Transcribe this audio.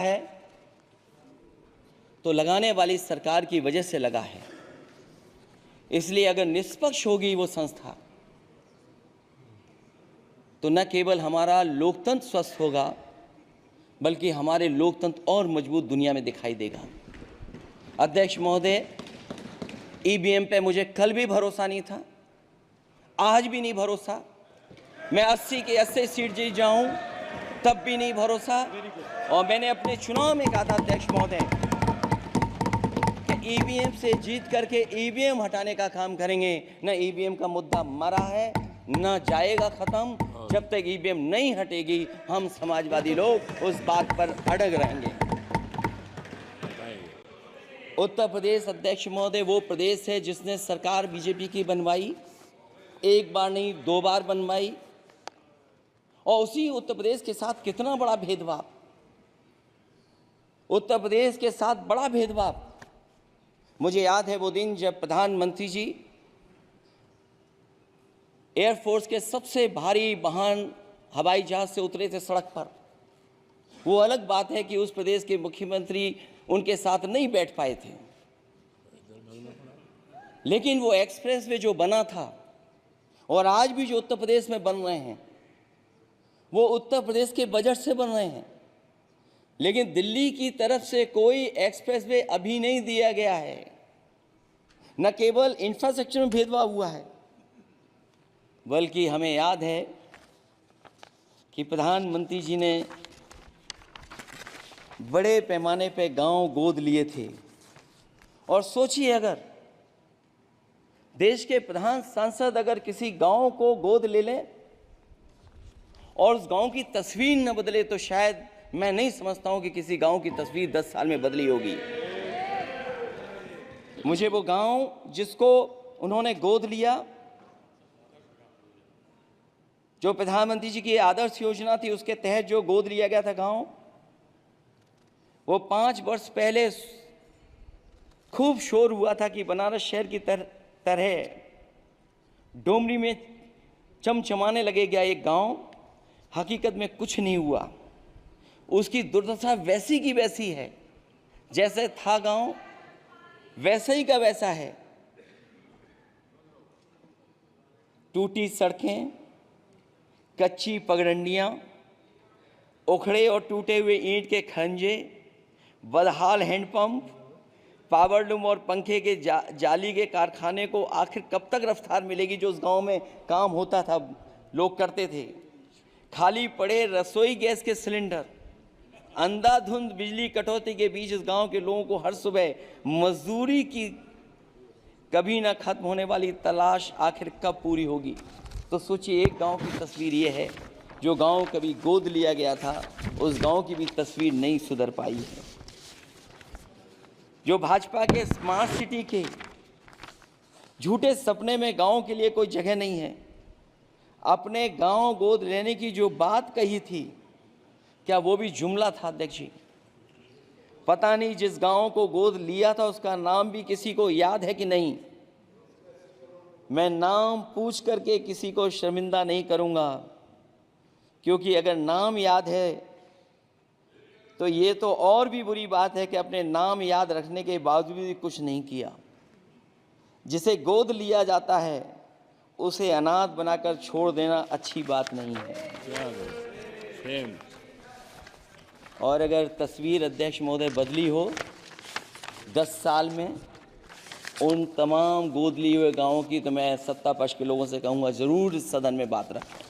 है तो लगाने वाली सरकार की वजह से लगा है। इसलिए अगर निष्पक्ष होगी वो संस्था तो न केवल हमारा लोकतंत्र स्वस्थ होगा बल्कि हमारे लोकतंत्र और मजबूत दुनिया में दिखाई देगा। अध्यक्ष महोदय, ईवीएम पे मुझे कल भी भरोसा नहीं था, आज भी नहीं भरोसा। मैं 80 के 80 सीट जीत जाऊं तब भी नहीं भरोसा। और मैंने अपने चुनाव में कहा था अध्यक्ष महोदय कि ईवीएम से जीत करके ईवीएम हटाने का काम करेंगे। न ईवीएम का मुद्दा मरा है न जाएगा खत्म। जब तक ईवीएम नहीं हटेगी हम समाजवादी लोग उस बात पर अड़ग रहेंगे। उत्तर प्रदेश अध्यक्ष महोदय वो प्रदेश है जिसने सरकार बीजेपी की बनवाई, एक बार नहीं 2 बार बनवाई। और उसी उत्तर प्रदेश के साथ कितना बड़ा भेदभाव, उत्तर प्रदेश के साथ बड़ा भेदभाव। मुझे याद है वो दिन जब प्रधानमंत्री जी एयरफोर्स के सबसे भारी वाहन हवाई जहाज से उतरे थे सड़क पर। वो अलग बात है कि उस प्रदेश के मुख्यमंत्री उनके साथ नहीं बैठ पाए थे, लेकिन वो एक्सप्रेसवे जो बना था और आज भी जो उत्तर प्रदेश में बन रहे हैं वो उत्तर प्रदेश के बजट से बन रहे हैं। लेकिन दिल्ली की तरफ से कोई एक्सप्रेसवे अभी नहीं दिया गया है। न केवल इंफ्रास्ट्रक्चर में भेदभाव हुआ है बल्कि हमें याद है कि प्रधानमंत्री जी ने बड़े पैमाने पे गांव गोद लिए थे। और सोचिए, अगर देश के प्रधान सांसद अगर किसी गांव को गोद ले लें और उस गांव की तस्वीर न बदले तो शायद मैं नहीं समझता हूं कि किसी गांव की तस्वीर 10 साल में बदली होगी। मुझे वो गांव जिसको उन्होंने गोद लिया, जो प्रधानमंत्री जी की आदर्श योजना थी उसके तहत जो गोद लिया गया था गांव, वो 5 वर्ष पहले खूब शोर हुआ था कि बनारस शहर की तरह डोमरी में चमचमाने लगेगा एक गांव। हकीकत में कुछ नहीं हुआ। उसकी दुर्दशा वैसी की वैसी है, जैसे था गांव वैसे ही का वैसा है। टूटी सड़कें, कच्ची पगडंडियां, उखड़े और टूटे हुए ईंट के खंजे, बदहाल हैंडपंप, पावरलूम और पंखे के जाली के कारखाने को आखिर कब तक रफ्तार मिलेगी जो उस गांव में काम होता था, लोग करते थे। खाली पड़े रसोई गैस के सिलेंडर, अंधाधुंध बिजली कटौती के बीच इस गांव के लोगों को हर सुबह मजदूरी की कभी ना खत्म होने वाली तलाश आखिर कब पूरी होगी। तो सोचिए, एक गांव की तस्वीर ये है। जो गांव कभी गोद लिया गया था उस गांव की भी तस्वीर नहीं सुधर पाई है। जो भाजपा के स्मार्ट सिटी के झूठे सपने में गांव के लिए कोई जगह नहीं है। अपने गांव गोद लेने की जो बात कही थी, क्या वो भी जुमला था अध्यक्ष जी? पता नहीं जिस गांव को गोद लिया था उसका नाम भी किसी को याद है कि नहीं। मैं नाम पूछ करके किसी को शर्मिंदा नहीं करूंगा, क्योंकि अगर नाम याद है तो ये तो और भी बुरी बात है कि अपने नाम याद रखने के बावजूद भी कुछ नहीं किया। जिसे गोद लिया जाता है उसे अनाथ बनाकर छोड़ देना अच्छी बात नहीं है। और अगर तस्वीर अध्यक्ष महोदय बदली हो 10 साल में उन तमाम गोद लिए हुए गाँवों की, तो मैं सत्ता पक्ष के लोगों से कहूँगा ज़रूर इस सदन में बात रखें।